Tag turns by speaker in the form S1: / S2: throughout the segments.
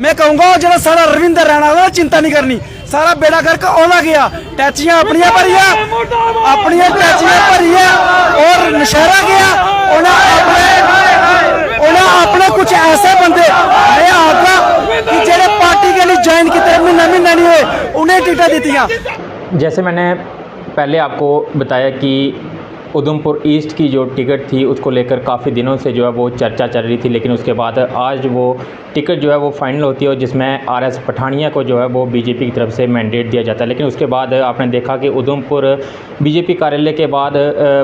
S1: मैं कहूँगा जो सारा रविंदर रैना दा चिंता नहीं करनी, सारा बेड़ा गर्क ओदा गया। टैचियां अपनियां भरिया, अपनियां टैचियां भरिया और नशहरा गया। उन्हें अपने कुछ ऐसे बंदे मैं आगा कि जेड़े पार्टी के लिए ज्वाइन किए महीना महीना नहीं हुए उन्हें टिकट दीतियां।
S2: जैसे मैंने पहले आपको बताया कि उधमपुर ईस्ट की जो टिकट थी उसको लेकर काफ़ी दिनों से जो है वो चर्चा चल रही थी, लेकिन उसके बाद आज वो टिकट जो है वो फाइनल होती है और जिसमें आरएस पठानिया को जो है वो बीजेपी की तरफ से मैंडेट दिया जाता है। लेकिन उसके बाद आपने देखा कि उधमपुर बीजेपी कार्यालय के बाद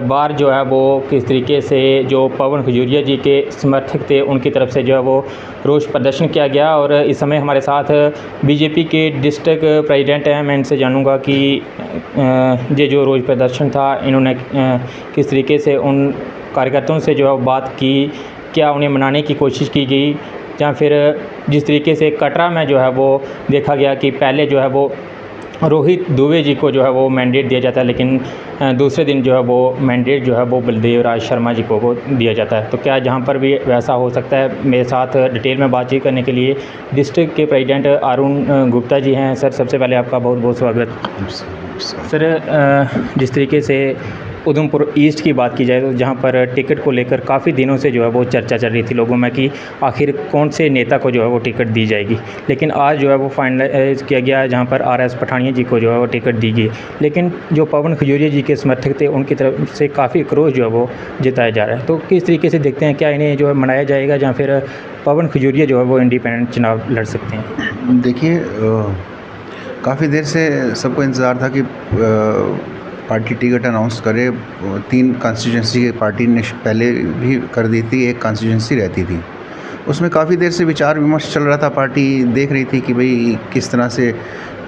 S2: बाहर जो है वो किस तरीके से जो पवन खजूरिया जी के समर्थक थे उनकी तरफ से जो है वो रोष प्रदर्शन किया गया। और इस समय हमारे साथ बीजेपी के डिस्ट्रिक्ट प्रेसिडेंट हैं, मैं इनसे जानूँगा कि ये जो रोष प्रदर्शन था इन्होंने किस तरीके से उन कार्यकर्ताओं से जो है बात की, क्या उन्हें मनाने की कोशिश की गई, या फिर जिस तरीके से कटरा में जो है वो देखा गया कि पहले जो है वो रोहित दुबे जी को जो है वो मैंडेट दिया जाता है, लेकिन दूसरे दिन जो है वो मैंडेट जो है वो बलदेव राज शर्मा जी को दिया जाता है। तो क्या जहाँ पर भी वैसा हो सकता है? मेरे साथ डिटेल में बातचीत करने के लिए डिस्ट्रिक्ट के प्रेसिडेंट अरुण गुप्ता जी हैं। सर, सबसे पहले आपका बहुत बहुत स्वागत। सर, जिस तरीके से उधमपुर ईस्ट की बात की जाए तो जहाँ पर टिकट को लेकर काफ़ी दिनों से जो है वो चर्चा चल रही थी लोगों में कि आखिर कौन से नेता को जो है वो टिकट दी जाएगी, लेकिन आज जो है वो फाइनलाइज किया गया है जहाँ पर आरएस पठानिया जी को जो है वो टिकट दी गई। लेकिन जो पवन खजूरिया जी के समर्थक थे उनकी तरफ से काफ़ी क्रोध जो है वो जताया जा रहा है। तो किस तरीके से देखते हैं, क्या इन्हें जो है मनाया जाएगा या फिर पवन खजूरिया जो है वो इंडिपेंडेंट चुनाव लड़ सकते हैं?
S3: देखिए, काफ़ी देर से सबको इंतज़ार था कि पार्टी टिकट अनाउंस करे। 3 कॉन्स्टिट्यूंसी की पार्टी ने पहले भी कर दी थी, 1 कॉन्स्टिट्यूंसी रहती थी। उसमें काफ़ी देर से विचार विमर्श चल रहा था। पार्टी देख रही थी कि भाई किस तरह से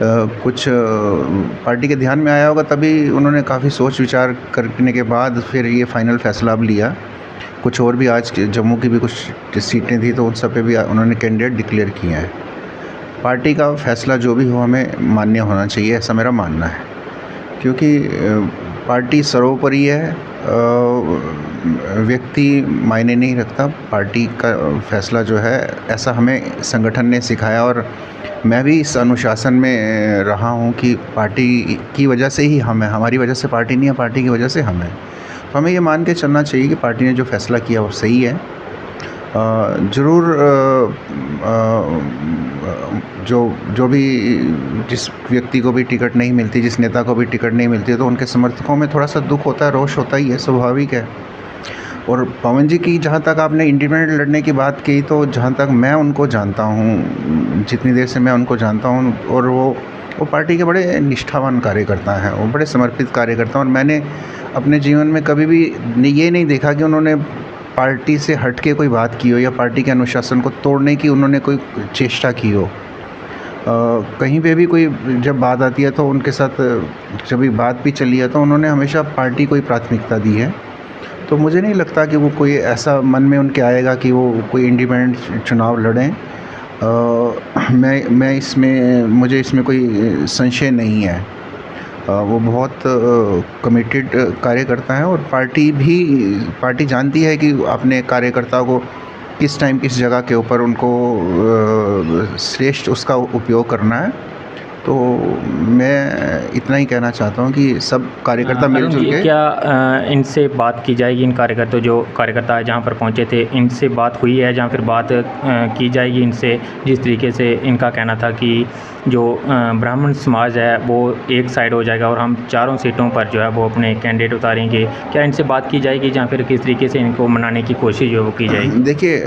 S3: कुछ पार्टी के ध्यान में आया होगा, तभी उन्होंने काफ़ी सोच विचार करने के बाद फिर ये फाइनल फैसला अब लिया। कुछ और भी आज जम्मू की भी कुछ सीटें थी तो उन सब पे भी उन्होंने कैंडिडेट डिक्लेयर किए हैं। पार्टी का फैसला जो भी हो हमें मान्य होना चाहिए, ऐसा मेरा मानना है, क्योंकि पार्टी सर्वोपरि है। व्यक्ति मायने नहीं रखता, पार्टी का फैसला जो है, ऐसा हमें संगठन ने सिखाया और मैं भी इस अनुशासन में रहा हूँ कि पार्टी की वजह से ही हम हैं, हमारी वजह से पार्टी नहीं है, पार्टी की वजह से हम हैं। तो हमें ये मान के चलना चाहिए कि पार्टी ने जो फैसला किया वो सही है। ज़रूर जो भी जिस व्यक्ति को भी टिकट नहीं मिलती, जिस नेता को भी टिकट नहीं मिलती, तो उनके समर्थकों में थोड़ा सा दुख होता है, रोष होता ही है, स्वाभाविक है। और पवन जी की जहाँ तक आपने इंडिपेंडेंट लड़ने की बात की, तो जहाँ तक मैं उनको जानता हूँ, जितनी देर से मैं उनको जानता हूँ, और वो पार्टी के बड़े निष्ठावान कार्यकर्ता हैं, वो बड़े समर्पित कार्यकर्ता हैं। और मैंने अपने जीवन में कभी भी ये नहीं देखा कि उन्होंने पार्टी से हट के कोई बात की हो या पार्टी के अनुशासन को तोड़ने की उन्होंने कोई चेष्टा की हो। कहीं पे भी कोई जब बात आती है तो उनके साथ जब भी बात भी चली है तो उन्होंने हमेशा पार्टी को ही प्राथमिकता दी है। तो मुझे नहीं लगता कि वो कोई ऐसा मन में उनके आएगा कि वो कोई इंडिपेंडेंट चुनाव लड़ें। मुझे इसमें कोई संशय नहीं है। वो बहुत कमिटेड कार्यकर्ता हैं और पार्टी जानती है कि अपने कार्यकर्ताओं को किस टाइम किस जगह के ऊपर उनको श्रेष्ठ उसका उपयोग करना है। तो मैं इतना ही कहना चाहता हूँ कि सब कार्यकर्ता मिलजुल के।
S2: क्या इनसे बात की जाएगी, इन कार्यकर्ता जहाँ पर पहुँचे थे इनसे बात हुई है, जहाँ फिर बात की जाएगी इनसे? जिस तरीके से इनका कहना था कि जो ब्राह्मण समाज है वो एक साइड हो जाएगा और हम 4 सीटों पर जो है वो अपने कैंडिडेट उतारेंगे, क्या इनसे बात की जाएगी जहाँ फिर किस तरीके से इनको मनाने की कोशिश जो वो की जाएगी?
S3: देखिए,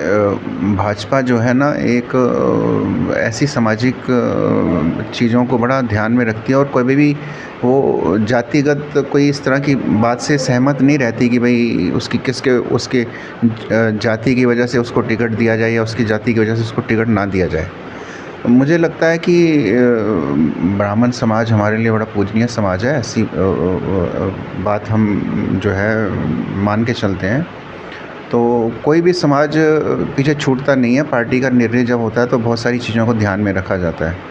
S3: भाजपा जो है ना, एक ऐसी सामाजिक चीज़ों को बड़ा ध्यान में रखती है और कभी भी वो जातिगत कोई इस तरह की बात से सहमत नहीं रहती कि भाई उसके जाति की वजह से उसको टिकट दिया जाए या उसकी जाति की वजह से उसको टिकट ना दिया जाए। मुझे लगता है कि ब्राह्मण समाज हमारे लिए बड़ा पूजनीय समाज है, ऐसी बात हम जो है मान के चलते हैं। तो कोई भी समाज पीछे छूटता नहीं है। पार्टी का निर्णय जब होता है तो बहुत सारी चीज़ों को ध्यान में रखा जाता है।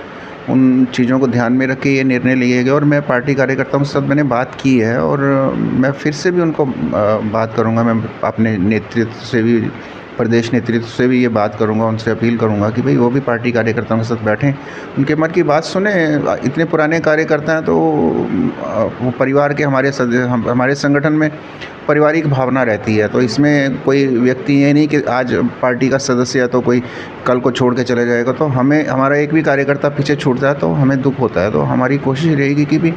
S3: उन चीज़ों को ध्यान में रख के ये निर्णय लिए गए और मैं पार्टी कार्यकर्ताओं से मैंने बात की है और मैं फिर से भी उनको बात करूंगा। मैं अपने नेतृत्व से भी प्रदेश नेतृत्व से भी ये बात करूंगा, उनसे अपील करूंगा कि भाई वो भी पार्टी कार्यकर्ताओं के साथ बैठें, उनके मन की बात सुने। इतने पुराने कार्यकर्ता हैं तो वो परिवार के हमारे संगठन में पारिवारिक भावना रहती है, तो इसमें कोई व्यक्ति ये नहीं कि आज पार्टी का सदस्य है तो कोई कल को छोड़ के चले जाएगा। तो हमारा एक भी कार्यकर्ता पीछे छूटता है तो हमें दुख होता है। तो हमारी कोशिश रहेगी कि भी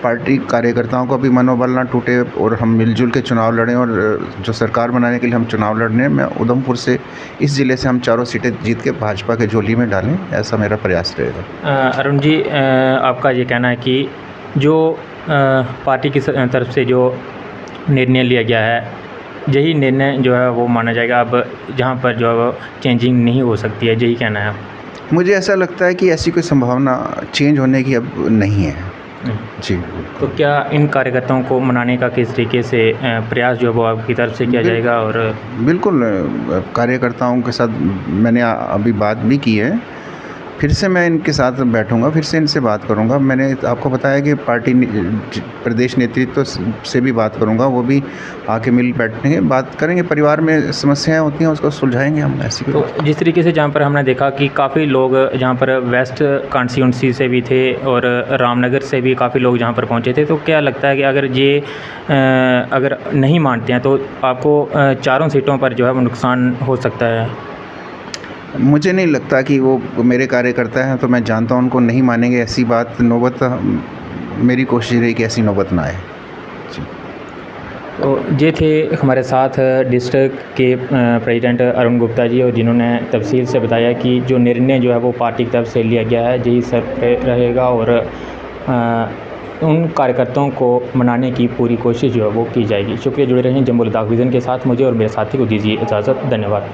S3: पार्टी कार्यकर्ताओं का भी मनोबल ना टूटे और हम मिलजुल के चुनाव लड़ें, और जो सरकार बनाने के लिए हम चुनाव लड़ रहे हैं, मैं उधमपुर से, इस ज़िले से हम चारों सीटें जीत के भाजपा के झोली में डालें, ऐसा मेरा प्रयास रहेगा।
S2: अरुण जी, आपका ये कहना है कि जो पार्टी की तरफ से जो निर्णय लिया गया है, यही निर्णय जो है वो माना जाएगा, अब जहाँ पर जो है वो चेंजिंग नहीं हो सकती है, यही कहना है?
S3: मुझे ऐसा लगता है कि ऐसी कोई संभावना चेंज होने की अब नहीं है जी।
S2: तो क्या इन कार्यकर्ताओं को मनाने का किस तरीके से प्रयास जो है वो आपकी तरफ से किया जाएगा? और
S3: बिल्कुल, कार्यकर्ताओं के साथ मैंने अभी बात भी की है, फिर से मैं इनके साथ बैठूंगा, फिर से इनसे बात करूंगा। मैंने आपको बताया कि पार्टी प्रदेश नेतृत्व से भी बात करूंगा, वो भी आके मिल बैठेंगे, बात करेंगे, परिवार में समस्याएं होती हैं उसको सुलझाएंगे हम। ऐसी
S2: तो जिस तरीके से जहाँ पर हमने देखा कि काफ़ी लोग जहाँ पर वेस्ट कॉन्स्टिट्यूंसी से भी थे और रामनगर से भी काफ़ी लोग जहाँ पर पहुँचे थे, तो क्या लगता है कि अगर नहीं मानते हैं तो आपको चारों सीटों पर जो है वो नुकसान हो सकता है?
S3: मुझे नहीं लगता कि वो मेरे कार्यकर्ता हैं, तो मैं जानता हूँ उनको नहीं मानेंगे। ऐसी बात नौबत, मेरी कोशिश रही कि ऐसी नौबत ना आए जी।
S2: तो ये थे हमारे साथ डिस्ट्रिक्ट के प्रेसिडेंट अरुण गुप्ता जी, और जिन्होंने तफसील से बताया कि जो निर्णय जो है वो पार्टी की तरफ से लिया गया है यही सर पे रहेगा, और उन कार्यकर्ताओं को मनाने की पूरी कोशिश जो है वो की जाएगी। शुक्रिया, जुड़े रहें जम्मू लद्दाख विज़न के साथ। मुझे और मेरे साथी को दीजिए इजाज़त। धन्यवाद।